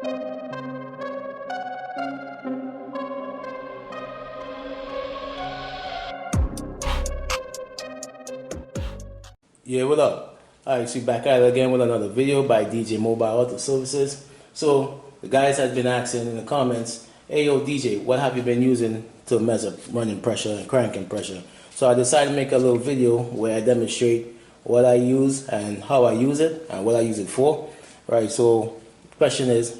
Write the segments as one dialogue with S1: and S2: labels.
S1: Yeah, what up? Alright, so back at it again with another video by djmobileautoservices. So the guys have been asking in the comments, hey yo DJ, what have you been using to measure running pressure and cranking pressure? So I decided to make a little video where I demonstrate what I use and how I use it and what I use it for. Right, so the question is,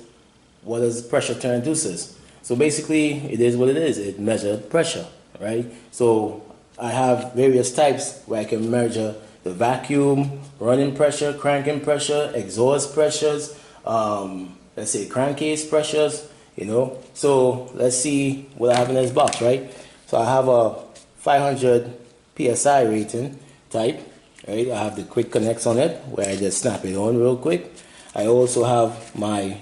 S1: what is pressure transducers? So basically it is what it is. It measures pressure, right? So I have various types where I can measure the vacuum, running pressure, cranking pressure, exhaust pressures, let's say crankcase pressures, you know. So let's see what I have in this box, right? So I have a 500 PSI rating type, right? I have the quick connects on it where I just snap it on real quick. I also have my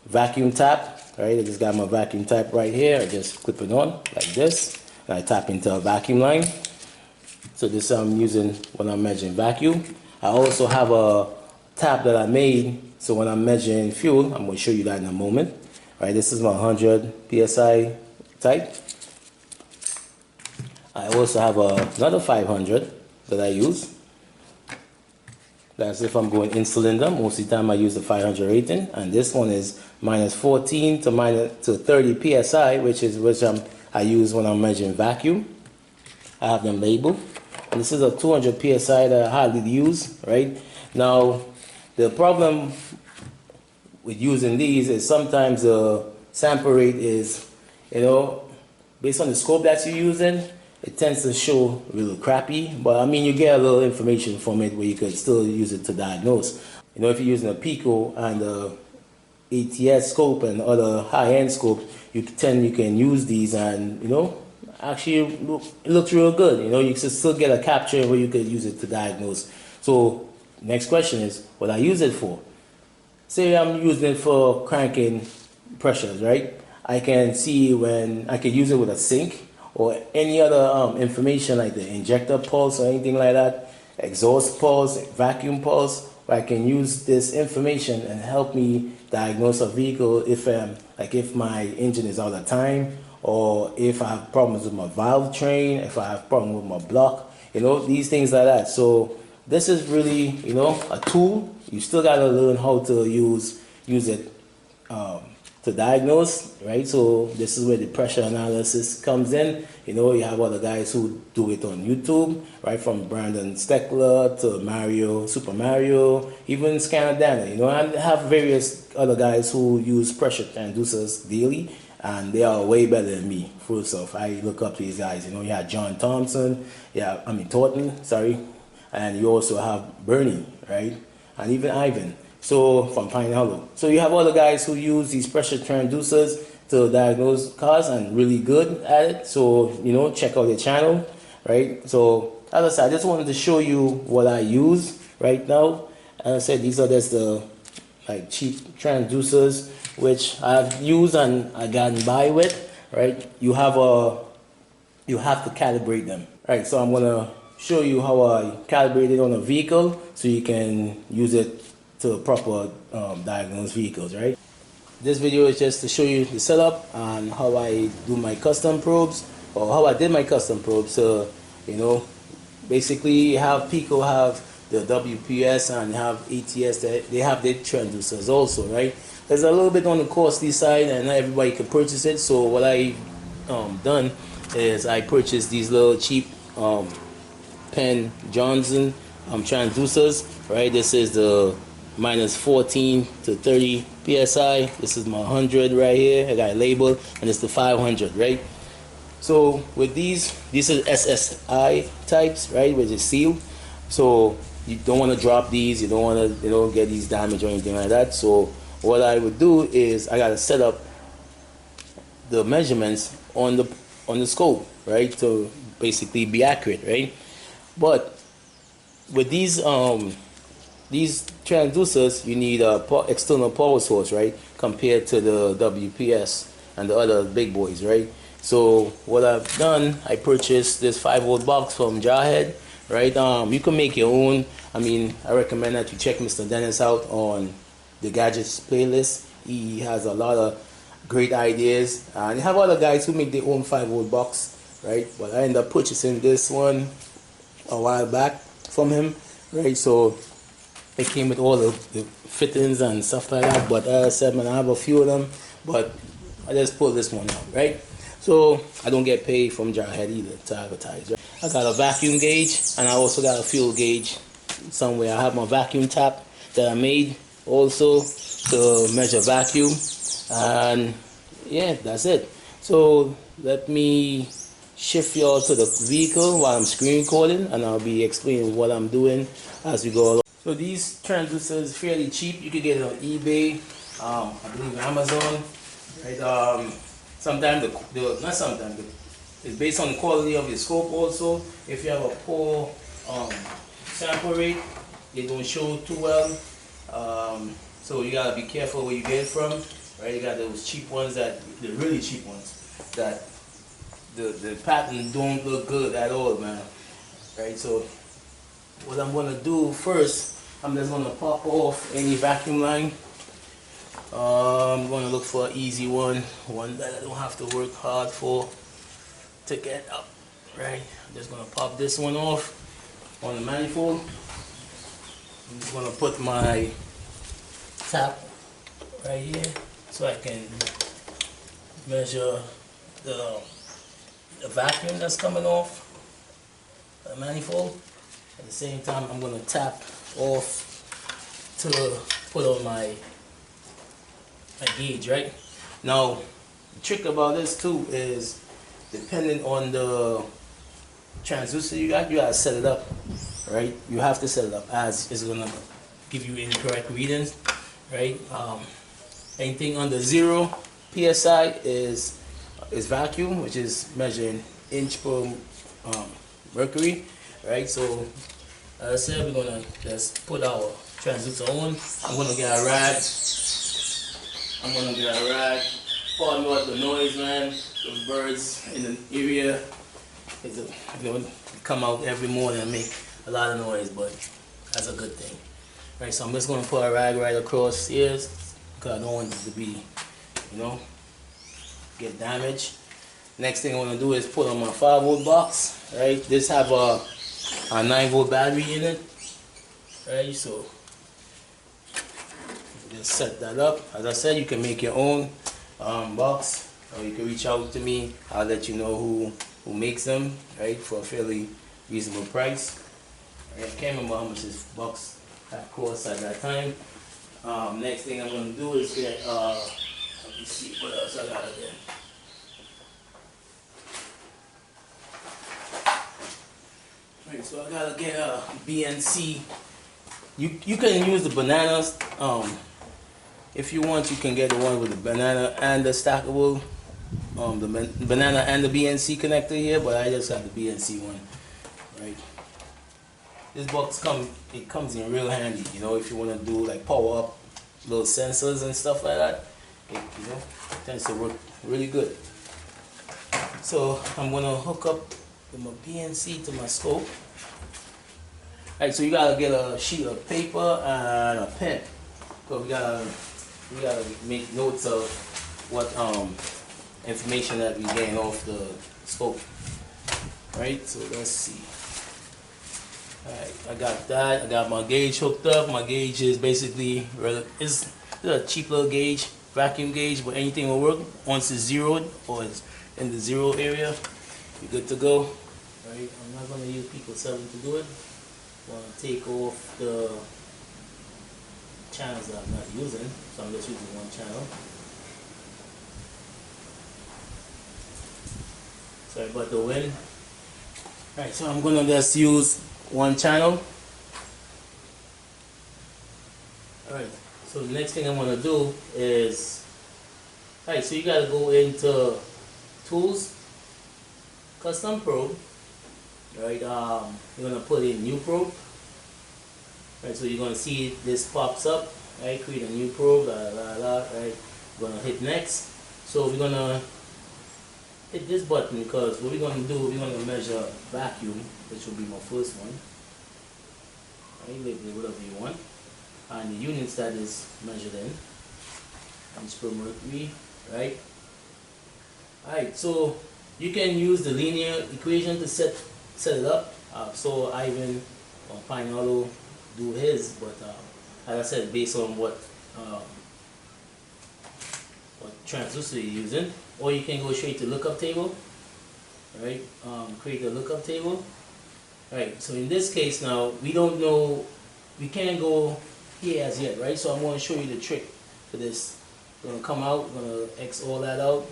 S1: vacuum tap, right? I just got my vacuum tap right here. I just clip it on like this, and I tap into a vacuum line. So this I'm using when I'm measuring vacuum. I also have a tap that I made, so when I'm measuring fuel, I'm going to show you that in a moment. Right, this is my 100 PSI type. I also have another 500 that I use. That's if I'm going in cylinder. Most of the time I use the 500 rating, and this one is minus 14 to 30 PSI, which I use when I'm measuring vacuum. I have them labeled. And this is a 200 PSI that I hardly use, right? Now, the problem with using these is sometimes the sample rate is, you know, based on the scope that you're using, it tends to show a little crappy, but I mean, you get a little information from it where you could still use it to diagnose. You know, if you're using a Pico and a ATS scope and other high-end scopes, you can use these and, you know, actually it looks real good. You know, you can still get a capture where you could use it to diagnose. So next question is what I use it for. Say I'm using it for cranking pressures, right? I can see when I could use it with a sync or any other information like the injector pulse or anything like that, exhaust pulse, vacuum pulse, where I can use this information and help me diagnose a vehicle if my engine is out of time, or if I have problems with my valve train, if I have problems with my block, you know, these things like that. So this is really, you know, a tool. You still got to learn how to use it to diagnose, right? So this is where the pressure analysis comes in. You know, you have other guys who do it on YouTube, right? From Brandon Steckler to Mario, Super Mario, even Scanadana, you know, and I have various other guys who use pressure transducers daily, and they are way better than me. First off, I look up to these guys. You know, you have John Thompson, Thornton, sorry, and you also have Bernie, right? And even Ivan. So from Pine Hollow. So you have other guys who use these pressure transducers to diagnose cars and really good at it. So, you know, check out their channel, right? So as I said, I just wanted to show you what I use right now. As I said, these are just the cheap transducers which I've used and I gotten by with, right? You have to calibrate them, right? So I'm gonna show you how I calibrate it on a vehicle so you can use it to proper diagnose vehicles, right? This video is just to show you the setup and how I do my custom probes, or how I did my custom probes. So, you know, basically have Pico have the WPS and have ATS, that they have their transducers also, right? There's a little bit on the costly side and not everybody can purchase it. So what I done is I purchased these little cheap Penn Johnson transducers, right? This is the minus 14 to 30 PSI. This is my 100 right here. I got it labeled, and it's the 500, right? So with these are SSI types, right, which is sealed. So you don't want to drop these. You don't want to, you know, get these damaged or anything like that. So what I would do is I got to set up the measurements on the scope, right, to basically be accurate, right? But with these transducers, you need a external power source, right, compared to the WPS and the other big boys, right? So what I've done, I purchased this 5-volt box from Jarhead, right? You can make your own. I mean, I recommend that you check Mr. Dennis out on the gadgets playlist. He has a lot of great ideas, and you have other guys who make their own 5-volt box, right? But I ended up purchasing this one a while back from him, right? So it came with all the fittings and stuff like that. But as I said, man, I have a few of them, but I just pulled this one out, right? So I don't get paid from Jarhead either to advertise, right? I got a vacuum gauge, and I also got a fuel gauge somewhere. I have my vacuum tap that I made also to measure vacuum, and yeah, that's it. So let me shift y'all to the vehicle while I'm screen recording, and I'll be explaining what I'm doing as we go along. So these transducers fairly cheap. You can get it on eBay, I believe Amazon, right? Sometimes not sometimes, it's based on the quality of your scope also. If you have a poor sample rate, it don't show too well. So you gotta be careful where you get it from, right? You got those cheap ones the really cheap ones that the pattern don't look good at all, man. Right? So what I'm gonna do first, I'm just gonna pop off any vacuum line. I'm gonna look for an easy one that I don't have to work hard for to get up. Right? I'm just gonna pop this one off on the manifold. I'm just gonna put my tap right here so I can measure the vacuum that's coming off the manifold. At the same time, I'm gonna tap off to put on my gauge, right? Now, the trick about this too is, depending on the transducer you gotta set it up, right? You have to set it up as it's gonna give you incorrect readings, right? Anything under 0 psi is vacuum, which is measuring inch per mercury, right? So as I said, we're gonna just put our transducer on. I'm gonna get a rag. Pardon what the noise, man. Those birds in the area, they come out every morning and make a lot of noise, but that's a good thing. Right, so I'm just gonna put a rag right across here because I don't want it to be, get damaged. Next thing I want to do is put on my 5-volt box. Right, this have a 9-volt battery in it. Right, so just set that up. As I said, you can make your own box, or you can reach out to me. I'll let you know who makes them, right, for a fairly reasonable price. I can't remember how much this box cost at that time. Next thing I'm going to do is get, let me see what else I got there. Right, so I gotta get a BNC. You can use the bananas. If you want, you can get the one with the banana and the stackable, the banana and the BNC connector here. But I just got the BNC one. Right. This box comes in real handy. If you want to do like power up little sensors and stuff like that, it tends to work really good. So I'm gonna hook up my BNC to my scope. Alright, so you gotta get a sheet of paper and a pen. So we gotta make notes of what information that we gain off the scope. Right, so let's see. Alright, I got that. I got my gauge hooked up. My gauge is basically it's a cheap little gauge, vacuum gauge, but anything will work once it's zeroed or it's in the 0 area. You're good to go. Right, I'm not gonna use Pico-scope to do it. I'm gonna take off the channels that I'm not using, so I'm just using one channel. Sorry about the wind. Alright, so I'm gonna just use one channel. Alright, so the next thing I'm gonna do is, alright, so you gotta go into Tools, Custom Probe. Right, you're gonna put in new probe. Right, so you're gonna see this pops up. Right, create a new probe. Right, we're gonna hit next. So we're gonna hit this button because what we're gonna do, we're gonna measure vacuum, which will be my first one. Right, label it whatever you want, and the units that is measured in. inch per mercury, right? Alright, so you can use the linear equation to set it up. So Ivan on Pine Auto do his, but as I said, based on what transducer you're using, or you can go straight to lookup table, right? Create a lookup table, right? So in this case now, we don't know, we can't go here as yet, right? So I'm going to show you the trick for this. I'm going to come out, I'm going to X all that out.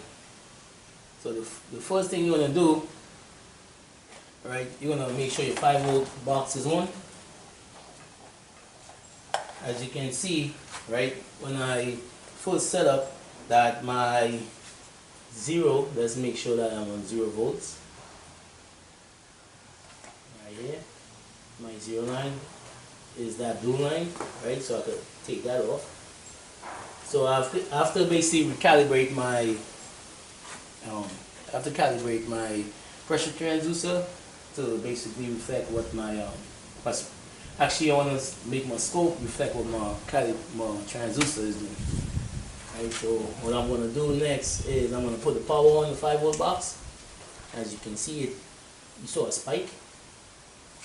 S1: So the first thing you're going to do, right, you're going to make sure your 5-volt box is on. As you can see, right, when I first set up that my 0, let's make sure that I'm on 0 volts. Right here, my 0 line is that blue line, right, so I could take that off. So after basically recalibrate my pressure transducer to basically reflect what my actually I want to make my scope reflect what my transducer is doing. Right, so what I'm going to do next is I'm going to put the power on the 5-volt box. As you can see, you saw a spike.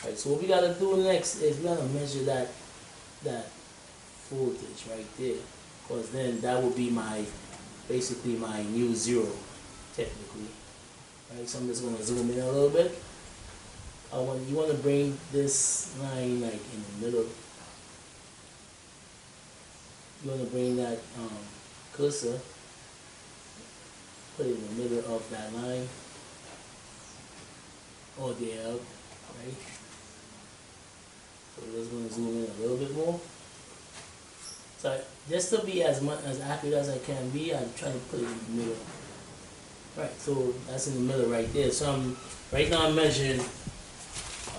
S1: Right, so what we got to do next is we got to measure that voltage right there, because then that will be basically my new 0 technically. Right, so I'm just going to zoom in a little bit. You want to bring this line like in the middle. You want to bring that cursor, put it in the middle of that line, or there out, right? So we're just going to zoom in a little bit more. So just to be as accurate as I can be, I'm trying to put it in the middle. Right, so that's in the middle right there. So right now I'm measuring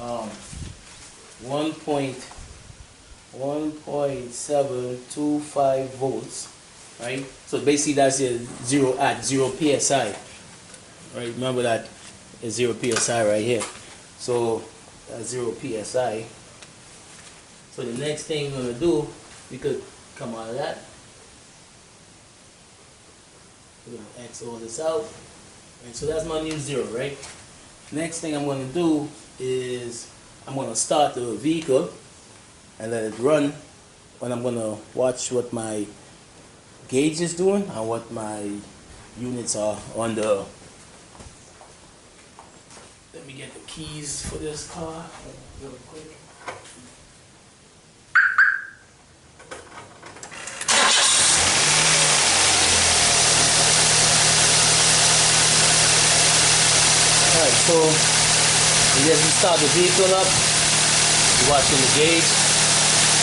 S1: 1.725 volts, right? So basically that's your 0 psi, right? Remember that is 0 psi right here. So that's 0 psi. So the next thing we're gonna do, we could come out of that. We're gonna X all this out, right? So that's my new 0, right? Next thing I'm gonna do is I'm going to start the vehicle and let it run, when I'm going to watch what my gauge is doing and what my units are on the. Let me get the keys for this car real quick. Alright, so we just start the vehicle up. You're watching the gauge.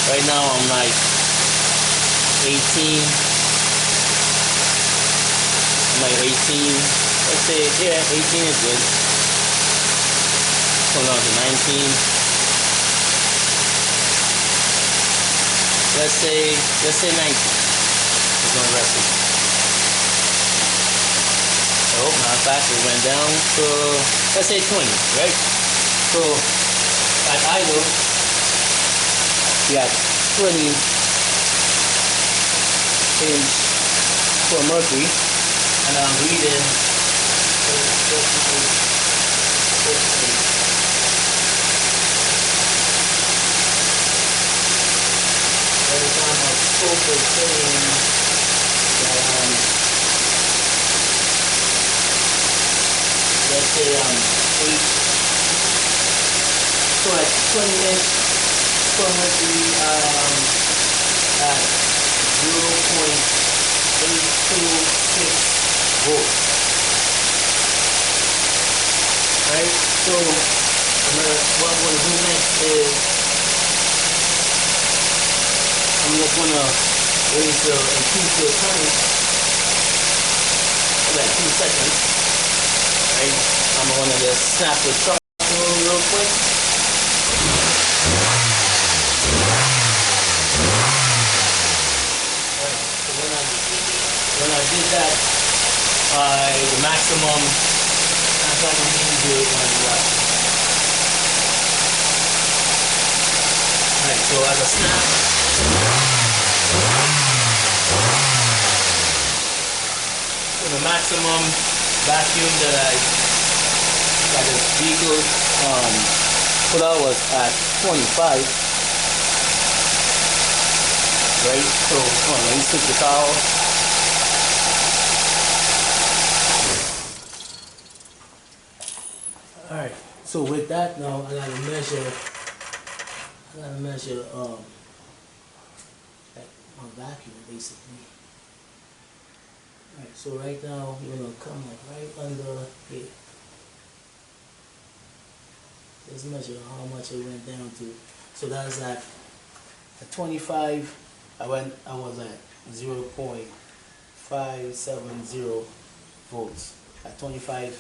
S1: Right now I'm like 18. I'm like 18. Let's say, yeah, 18 is good. Come down to 19. Let's say 19. We're gonna rest it. Oh, matter of fact, it went down to, let's say 20, right? So at idle, we got 20 inch per mercury, and I'm reading every time my scope is saying that let's say I'm 8. So at 20 inch per mercury at 0.826 volts. Right? So what I'm going to do next is I'm just going to raise the increase the current for like 2 seconds. Right? I'm going to just snap the truck real quick. When I did that, the maximum I can do it when I left. Alright, so as a snap, So the maximum vacuum that this vehicle put out was at 25. Right, so let me switch the car off. Alright, so with that now I gotta measure my vacuum basically. Alright, so right now we're gonna come like right under here. Let's measure how much it went down to. So that's at 25. I was at 0.570 volts at 25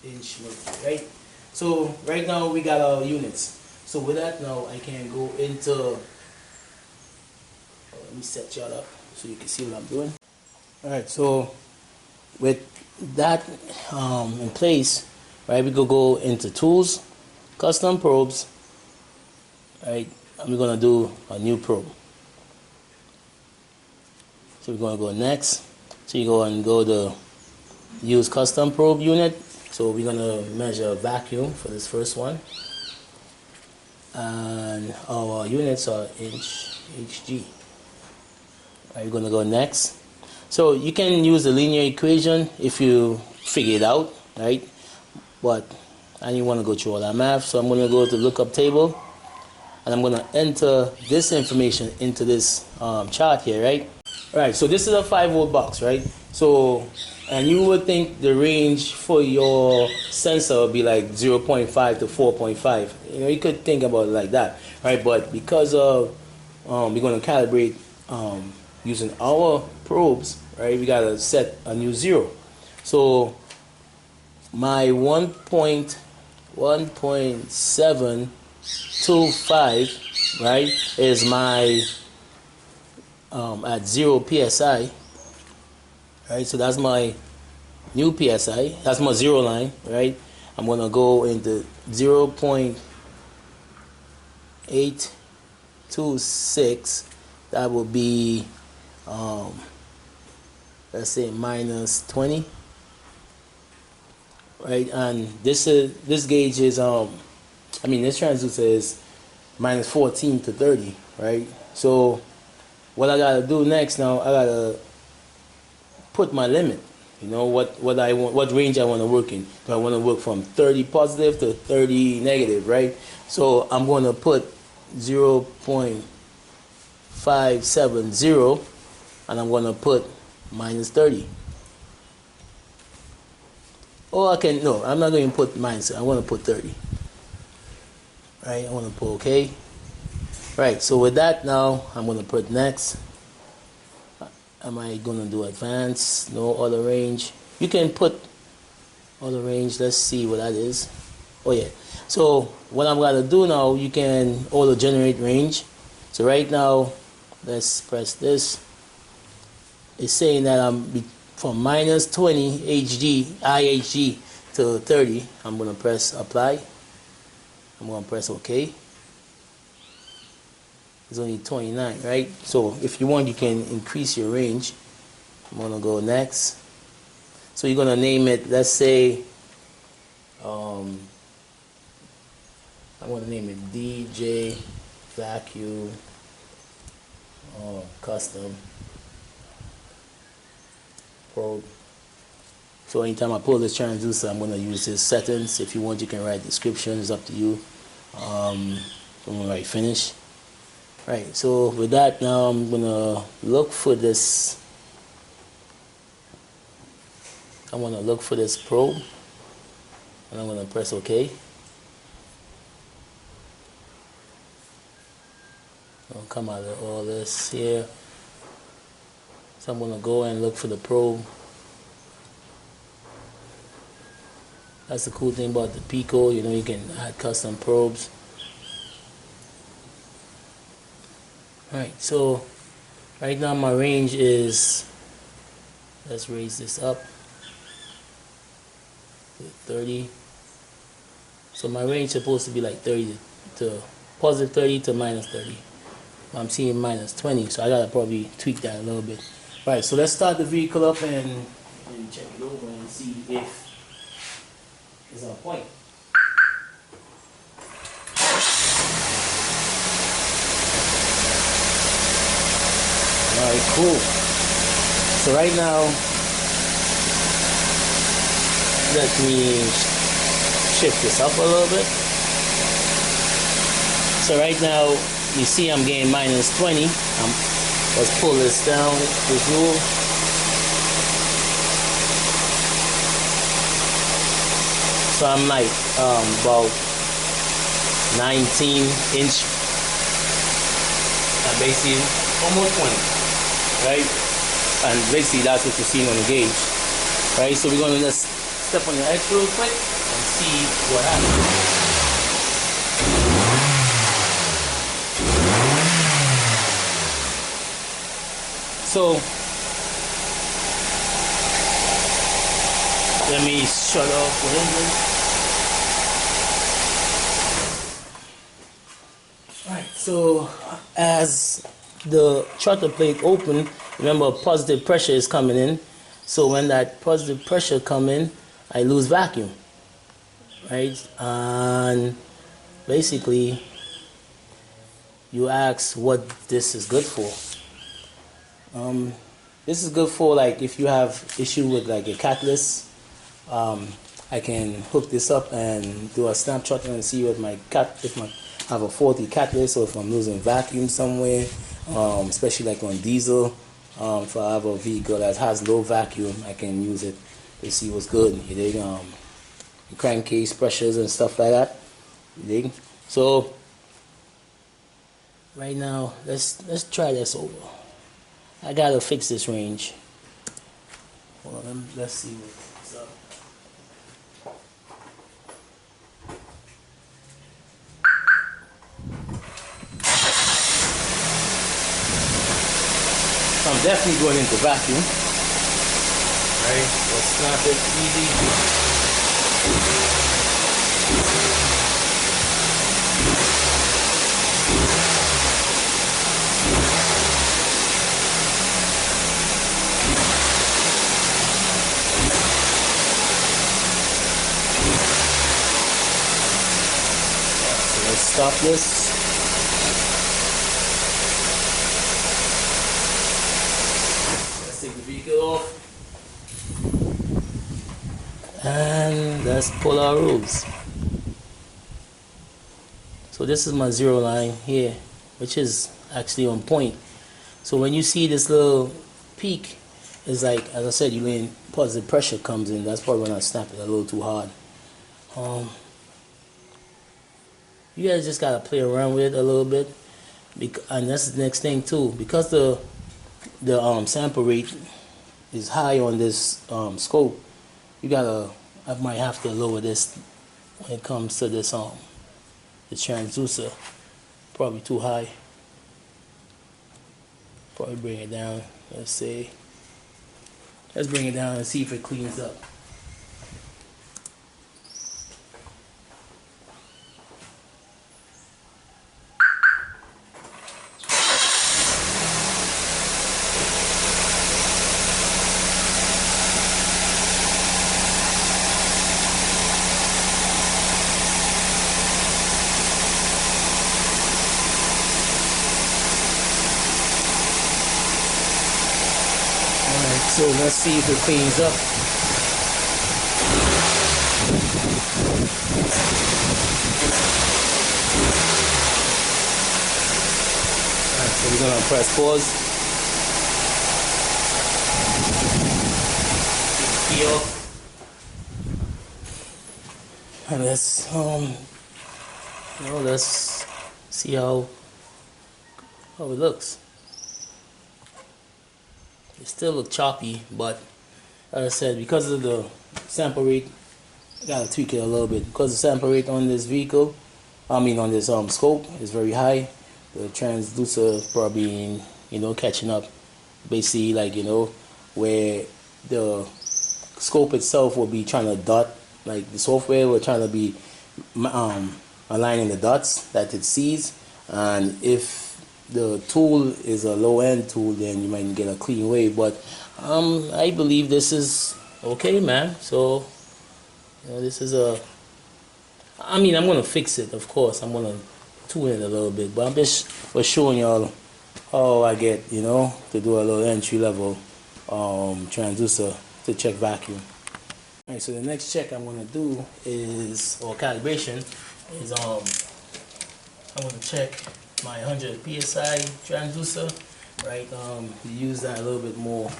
S1: inch mercury, right? So right now we got our units. So with that now I can go into, let me set y'all up so you can see what I'm doing. Alright, so with that in place, right, we could go into tools, custom probes, right, and we're gonna do a new probe. So we're going to go next. So you go to use custom probe unit. So we're going to measure vacuum for this first one. And our units are inch HG. Right, we're going to go next. So you can use the linear equation if you figure it out, right? But I didn't want to go through all that math. So I'm going to go to lookup table. And I'm going to enter this information into this chart here, right? Right, so this is a 5-volt box, right? So, and you would think the range for your sensor would be like 0.5 to 4.5. You know, you could think about it like that, right? But because of we're going to calibrate using our probes, right? We got to set a new 0. So my 1.725, right, is my at 0 psi, right? So that's my new psi. That's my 0 line, right? I'm gonna go into 0.826. That will be let's say minus 20, right? And this gauge is this transducer is minus 14 to 30, right? So what I gotta do next now, I gotta put my limit. You know what I want, what range I want to work in. Do I want to work from 30 positive to 30 negative, right? So I'm going to put 0.570, and I'm going to put minus 30. Or I'm not going to put minus. I want to put 30. Right? I want to put OK. Right, so with that now, I'm going to put next. Am I going to do advanced? No, other range. You can put other range. Let's see what that is. Oh yeah. So what I'm going to do now, you can auto generate range. So right now, let's press this. It's saying that I'm from minus 20 IHG to 30. I'm going to press apply. I'm going to press OK. It's only 29, right? So if you want, you can increase your range. I'm going to go next. So you're going to name it, let's say, I'm going to name it DJ Vacuum Custom Probe. So anytime I pull this transducer, I'm going to use this settings. If you want, you can write descriptions. It's up to you. I'm going to write finish. Right, so with that now I'm gonna look for this. I'm gonna look for this probe, and I'm gonna press OK. I'll come out of all this here. So I'm gonna go and look for the probe. That's the cool thing about the Pico. You know, you can add custom probes. Alright, so right now my range is, let's raise this up to 30. So my range is supposed to be like 30 to positive 30 to minus 30. I'm seeing minus 20, so I gotta probably tweak that a little bit. Alright, so let's start the vehicle up and check it over and see if it's on point. Alright, cool. So right now, let me shift this up a little bit. So right now, you see I'm getting -20. Let's pull this down, this rule. So I'm like about 19-inch, and basically almost 20, right? And basically that's what you're seeing on the gauge, right? So we're gonna just step on the edge real quick and see what happens. So let me shut off the engine. Alright, so as the throttle plate open, remember positive pressure is coming in. So when that positive pressure come in, I lose vacuum, right? And basically, you ask what this is good for. This is good for like if you have issue with like a catalyst. I can hook this up and do a snapshot and see if I have a faulty catalyst or if I'm losing vacuum somewhere, especially like on diesel. If I have a vehicle that has low vacuum, I can use it to see what's good. You dig? Crankcase pressures and stuff like that. You dig? So right now, let's try this over. I gotta fix this range. Hold on, let's see what's up. I'm definitely going into vacuum. Right, let's snap it easy. So let's stop this. Take the vehicle off and let's pull our rules. So this is my zero line here, which is actually on point. So when you see this little peak, it's like, as I said, positive pressure comes in. That's probably when I snap it a little too hard. You guys just gotta play around with it a little bit, and that's the next thing too, because the sample rate is high on this scope. I might have to lower this when it comes to this the transducer. Probably too high. Probably bring it down. Let's bring it down and see if it cleans up. So let's see if it cleans up. Alright, so we're gonna press pause. Key off. And let's see how it looks. It still look choppy, but like I said, because of the sample rate, I gotta tweak it a little bit. Because the sample rate on this vehicle, on this scope is very high. The transducer is probably catching up. Basically, like where the scope itself will be trying to dot, like the software will trying to be aligning the dots that it sees, and if the tool is a low-end tool, then you might get a clean wave. But I believe this is Okay, man. So, this is I mean, I'm gonna fix it, of course. I'm gonna tune it a little bit, but I'm just for showing y'all how I get, to do a little entry level transducer to check vacuum. Alright, so the next check I'm gonna do is, or calibration, is I'm gonna check my 100 psi transducer, right? Use that a little bit more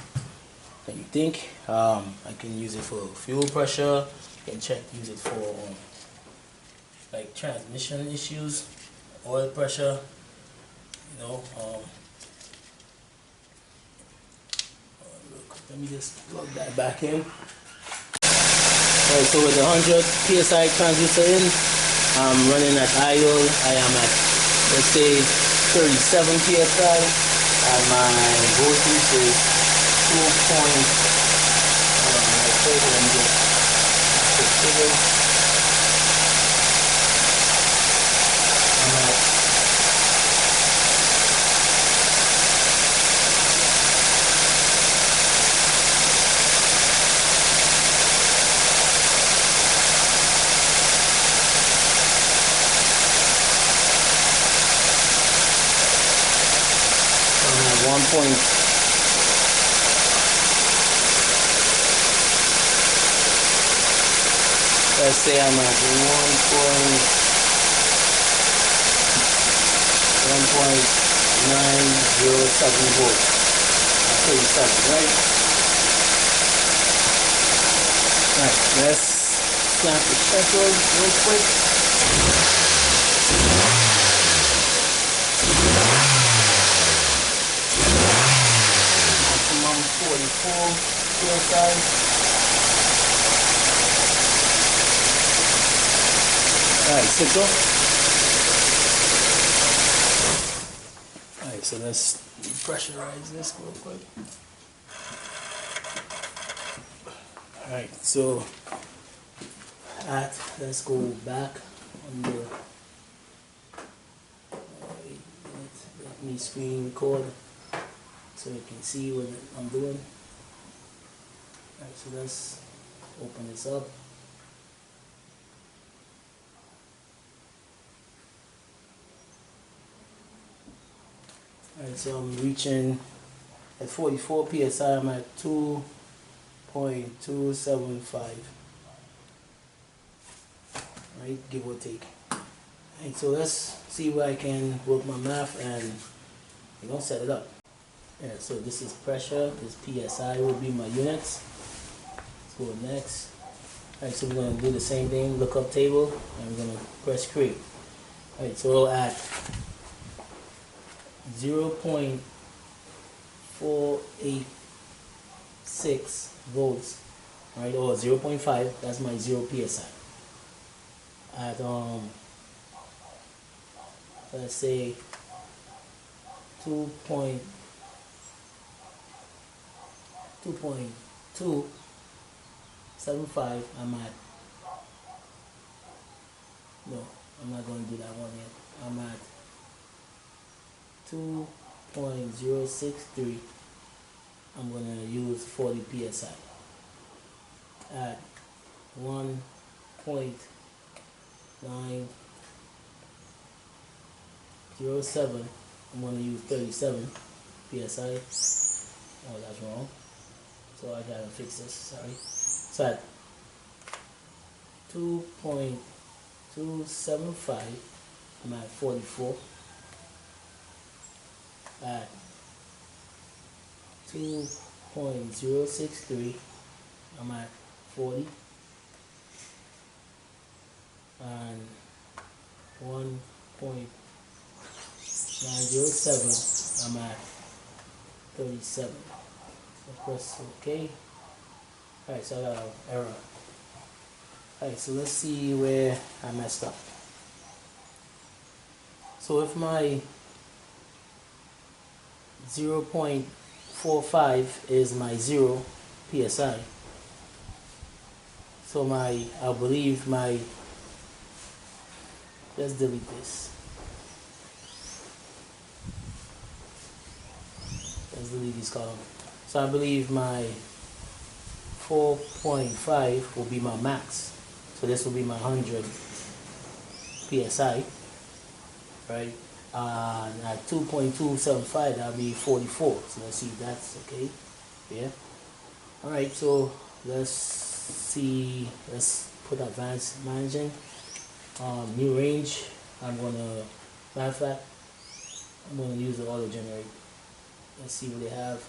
S1: than you think. I can use it for fuel pressure. I can use it for like transmission issues, oil pressure. Look, let me just plug that back in. Alright, so with the 100 psi transducer in, I'm running at idle. I am at, let's say, 37 psi, and my voltage is 2.4. Let's say I'm at 1.907 volts. 37, right? Alright, let's snap the checker real quick. Maximum 44 psi. Alright, signal. Alright, so let's depressurize this real quick. Alright, so let's go back on the let me screen record so you can see what I'm doing. Alright, so let's open this up. Alright, so I'm reaching at 44 psi. I'm at 2.275. Right, give or take. Alright, so let's see where I can work my math and set it up. Yeah, so this is pressure. This psi will be my units. Let's go next. Alright, so we're going to do the same thing. Look up table, and we're going to press create. Alright, so at 0.486 volts, right, or 0.5, that's my 0 psi. At let's say 2.275, I'm at, no, I'm not going to do that one yet. I'm at 2.063. I'm going to use 40 psi. At 1.907, I'm going to use 37 psi. Oh, that's wrong. So I gotta fix this, sorry. So at 2.275, I'm at 44. At 2.063, I'm at 40. And 1.907, I'm at 37. So press OK. Alright, so I got an error. Alright, so let's see where I messed up. So if my 0.45 is my 0 psi, so I believe let's delete this. Let's delete these columns. So I believe my 4.5 will be my max. So this will be my 100 psi, right? And at 2.275, that'll be 44. So let's see if that's okay. Yeah. All right. So let's see. Let's put advanced managing. New range. Matter of fact, I'm gonna use the auto generate. Let's see what they have.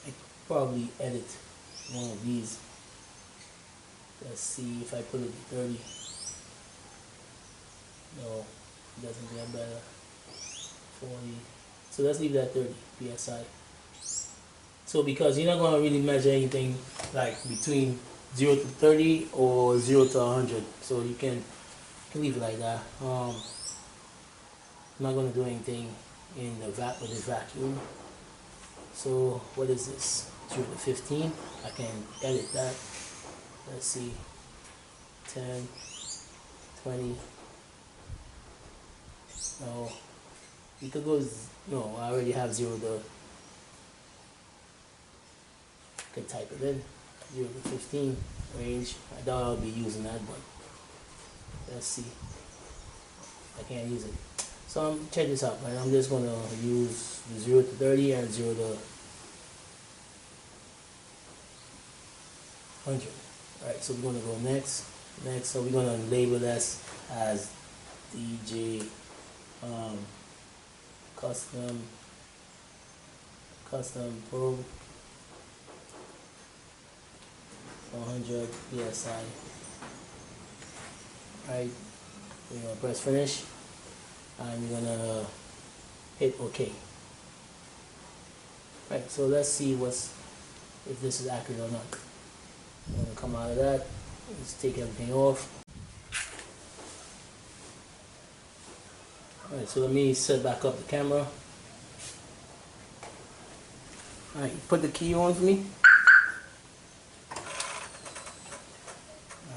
S1: I probably edit one of these. Let's see if I put it to 30. No, it doesn't get better. 40. So let's leave that 30 psi. So because you're not gonna really measure anything like between 0 to 30 or 0 to 100, so you can leave it like that. I'm not gonna do anything in the with this vacuum. So what is this? 0 to 15. I can edit that. Let's see. 10, 20. No, you could go. No, I already have 0 to. I can type it in. 0 to 15 range. I doubt I'll be using that, but let's see. I can't use it. So check this out, right? I'm just gonna use the 0 to 30 and 0 to 100. Alright, so we're gonna go next. So we're gonna label this as DJ custom probe 100 psi. Alright, we're gonna press finish and we're gonna hit OK. Right, so let's see if this is accurate or not. I'm gonna come out of that. Let's take everything off. Alright, so let me set back up the camera. Alright, put the key on for me.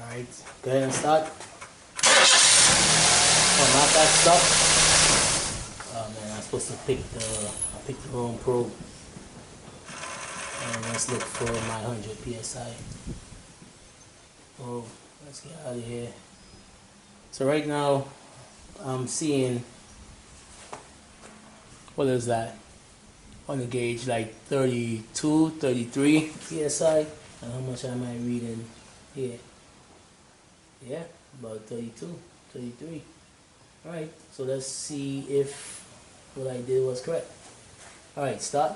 S1: Alright, go ahead and start. Oh, not that stuff. Oh man, I'm supposed to pick I picked the wrong probe. And let's look for my 100 psi. Oh, let's get out of here. So right now, I'm seeing, what is that? On the gauge, like 32, 33 psi. And how much am I reading here? Yeah, about 32, 33. Alright, so let's see if what I did was correct. Alright, start.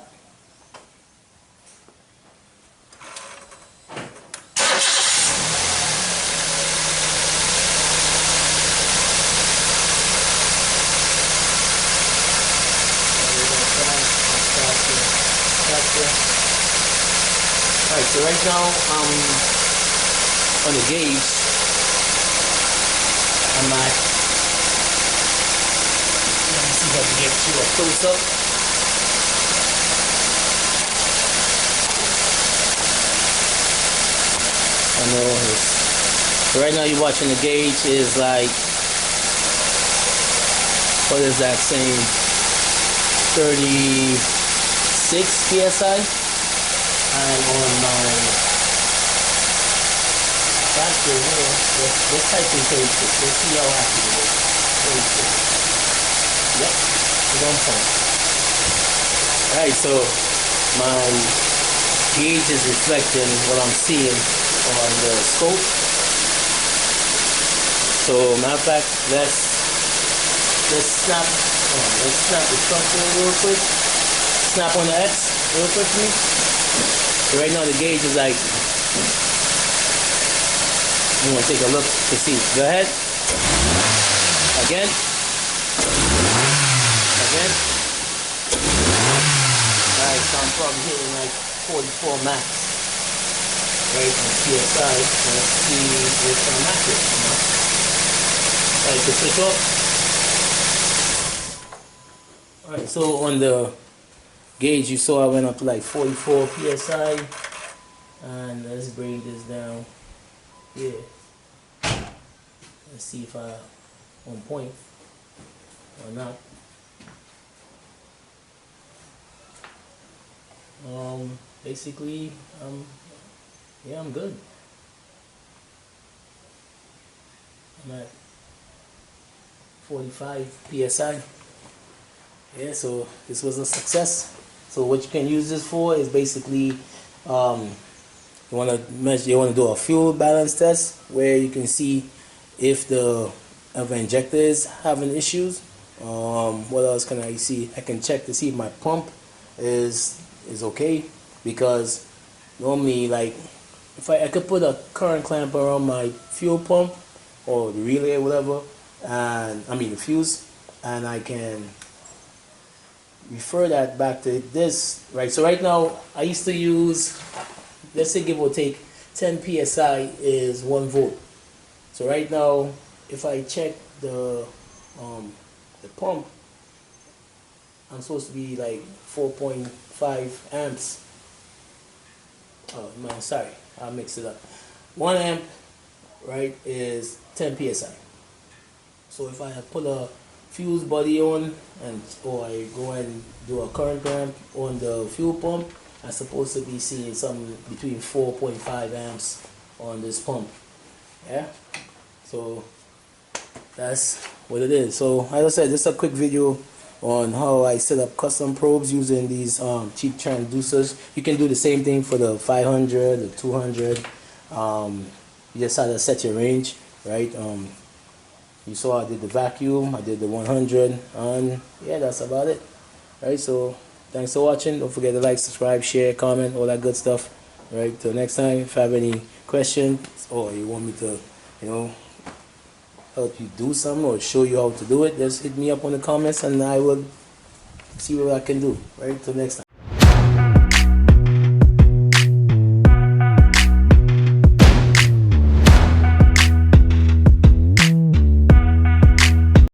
S1: Alright, so right now on the gauge, I'm at, let me see if I can get you a close up. I know so right now you're watching the gauge is like, what is that saying? 36 psi. And on my factor here, let's type in 36. Let's see how accurate it is. 36. Yep, it's on point. Alright, so my gauge is reflecting what I'm seeing on the scope. So matter of fact, let's snap the structure real quick. Snap on the X real quick for me. So right now the gauge is like, I'm going to take a look to see. Go ahead. Again. Alright, so I'm probably hitting like 44 max. Right, on PSI. Let's see if I'm accurate. Alright, so switch off. Alright, so on the gauge you saw I went up to like 44 psi, and let's bring this down here. Let's see if I'm on point or not. basically, yeah, I'm good. I'm at 45 psi. Yeah, so this was a success. So what you can use this for is basically, you want to measure, you want to do a fuel balance test where you can see if the injector is having issues. What else can I see? I can check to see if my pump is okay, because normally, like, if I could put a current clamp around my fuel pump or the relay or whatever, and I mean the fuse, and I can refer that back to this, right? So right now I used to use, let's say give or take 10 psi is 1 volt. So right now if I check the pump, I'm supposed to be like 4.5 amps. Oh man, sorry, I mixed it up. 1 amp, right, is 10 psi. So if I put a fuse body on, or I go and do a current clamp on the fuel pump, I'm supposed to be seeing something between 4.5 amps on this pump. Yeah, so that's what it is. So as I said, just a quick video on how I set up custom probes using these cheap transducers. You can do the same thing for the 500, the 200. You just have to set your range, right? You saw I did the vacuum, I did the 100, and yeah, that's about it. Right, so thanks for watching. Don't forget to like, subscribe, share, comment, all that good stuff. Right, till next time, if you have any questions or you want me to, help you do something or show you how to do it, just hit me up on the comments and I will see what I can do. Right, till next time.